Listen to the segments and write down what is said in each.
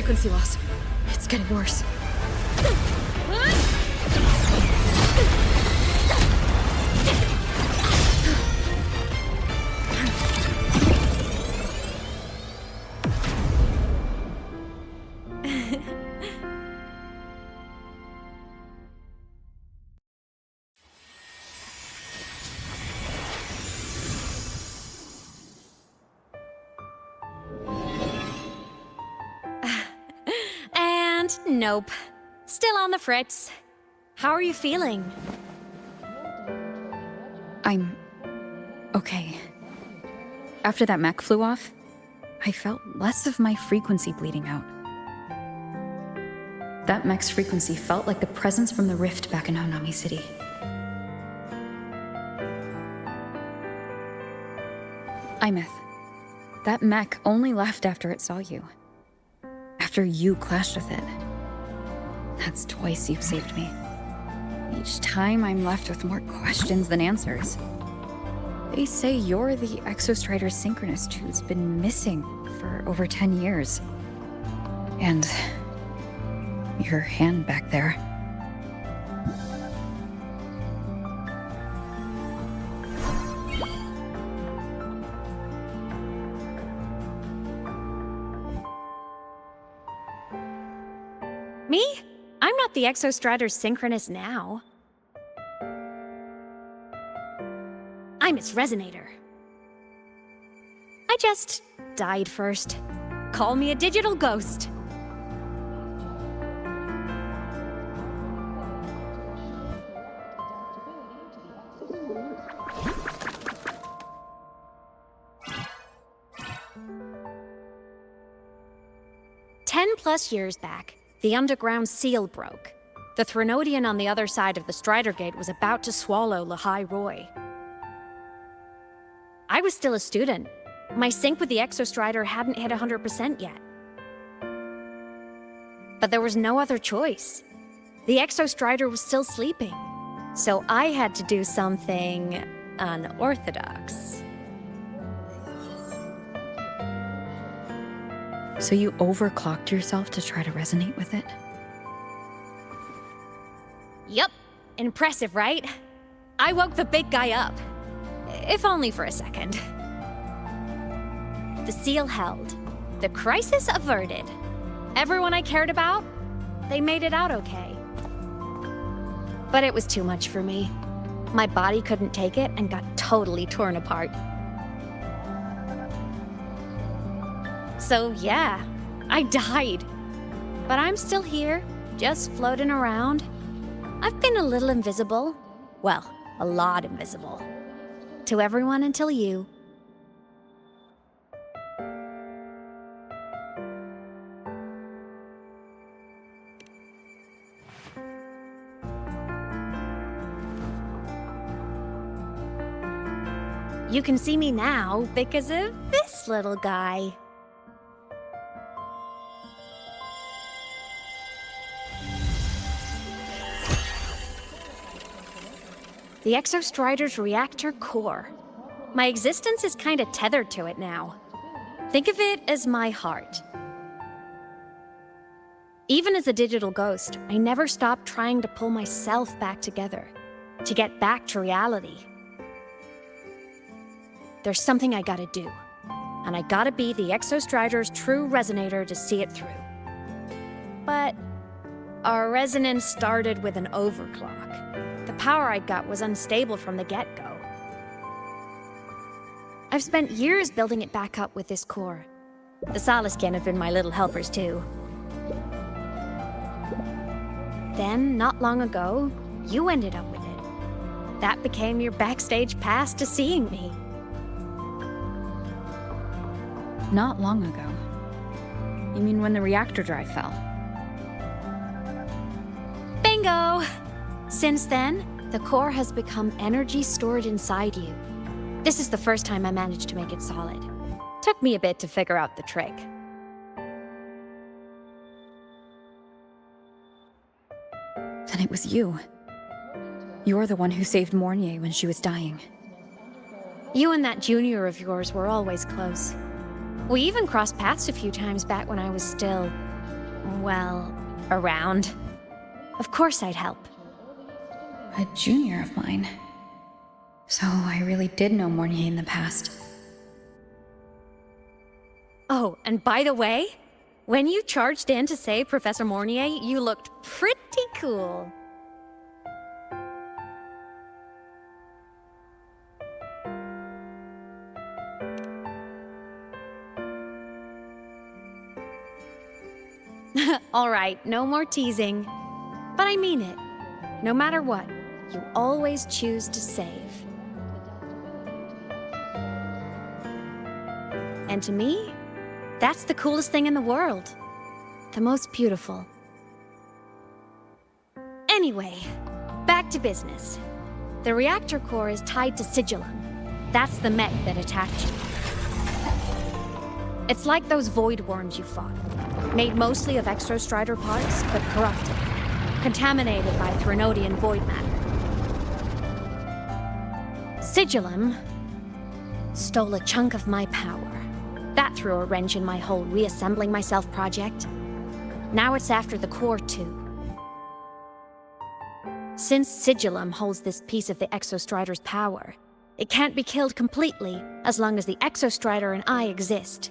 frequency loss. It's getting worse. Nope. Still on the fritz. How are you feeling? I'm... okay. After that mech flew off, I felt less of my frequency bleeding out. That mech's frequency felt like the presence from the rift back in Honami City. Aemeath, that mech only left after it saw you. After you clashed with it. That's twice you've saved me. Each time I'm left with more questions than answers. They say you're the Exostrider synchronist who's been missing for over 10 years. And your hand back there. Me? I'm not the Exostrider synchronist now. I'm its resonator. I just died first. Call me a digital ghost. +10 years back, the underground seal broke. The Threnodian on the other side of the Strider Gate was about to swallow Lahai-Roi. I was still a student. My sync with the Exostrider hadn't hit 100% yet. But there was no other choice. The Exostrider was still sleeping. So I had to do something unorthodox. So you overclocked yourself to try to resonate with it? Yup. Impressive, right? I woke the big guy up. If only for a second. The seal held. The crisis averted. Everyone I cared about, they made it out okay. But it was too much for me. My body couldn't take it and got totally torn apart. So yeah, I died. But I'm still here, just floating around. I've been a little invisible. Well, a lot invisible. To everyone until you. You can see me now because of this little guy. The Exostrider's reactor core. My existence is kinda tethered to it now. Think of it as my heart. Even as a digital ghost, I never stopped trying to pull myself back together, to get back to reality. There's something I gotta do, and I gotta be the Exostrider's true resonator to see it through. But our resonance started with an overclock. The power I got was unstable from the get-go. I've spent years building it back up with this core. The Solaskin have been my little helpers too. Then, not long ago, you ended up with it. That became your backstage pass to seeing me. Not long ago. You mean when the reactor drive fell? Bingo! Since then, the core has become energy stored inside you. This is the first time I managed to make it solid. Took me a bit to figure out the trick. Then it was you. You're the one who saved Mornier when she was dying. You and that junior of yours were always close. We even crossed paths a few times back when I was still well, around. Of course I'd help. A junior of mine. So I really did know Mornier in the past. Oh, and by the way, when you charged in to save Professor Mornier, you looked pretty cool. All right, no more teasing. But I mean it. No matter what, you always choose to save. And to me, that's the coolest thing in the world. The most beautiful. Anyway, back to business. The reactor core is tied to Sigilum. That's the mech that attacked you. It's like those void worms you fought. Made mostly of exostrider parts, but corrupted. Contaminated by Threnodian void matter. Sigilum stole a chunk of my power. That threw a wrench in my whole reassembling myself project. Now it's after the core too. Since Sigilum holds this piece of the exostrider's power, it can't be killed completely as long as the exostrider and I exist.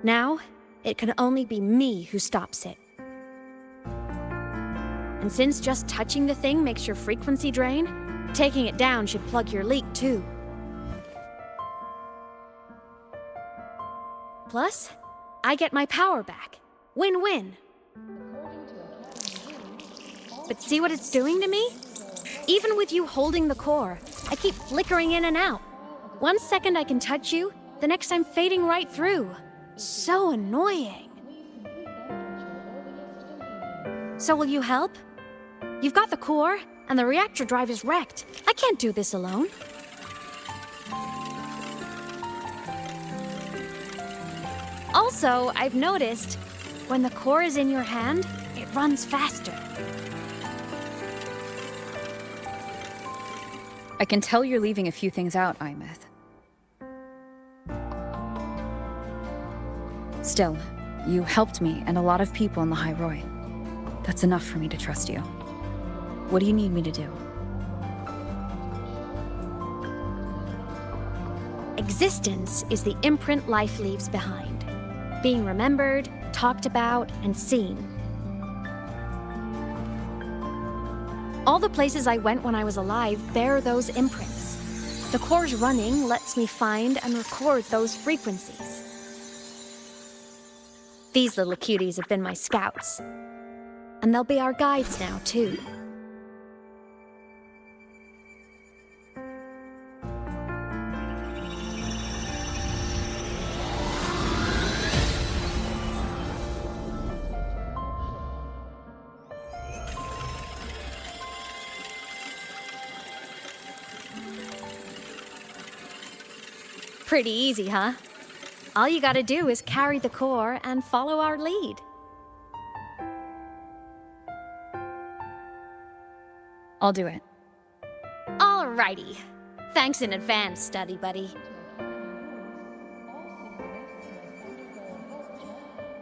Now, it can only be me who stops it. And since just touching the thing makes your frequency drain, taking it down should plug your leak too. Plus, I get my power back. Win-win. But see what it's doing to me? Even with you holding the core, I keep flickering in and out. 1 second I can touch you, the next I'm fading right through. So annoying. So will you help? You've got the core, and the reactor drive is wrecked. I can't do this alone. Also, I've noticed, when the core is in your hand, it runs faster. I can tell you're leaving a few things out, Aemeath. Still, you helped me and a lot of people in Lahai-Roi. That's enough for me to trust you. What do you need me to do? Existence is the imprint life leaves behind. Being remembered, talked about, and seen. All the places I went when I was alive bear those imprints. The core's running lets me find and record those frequencies. These little cuties have been my scouts. And they'll be our guides now, too. Pretty easy, huh? All you gotta do is carry the core and follow our lead. I'll do it. Alrighty. Thanks in advance, study buddy.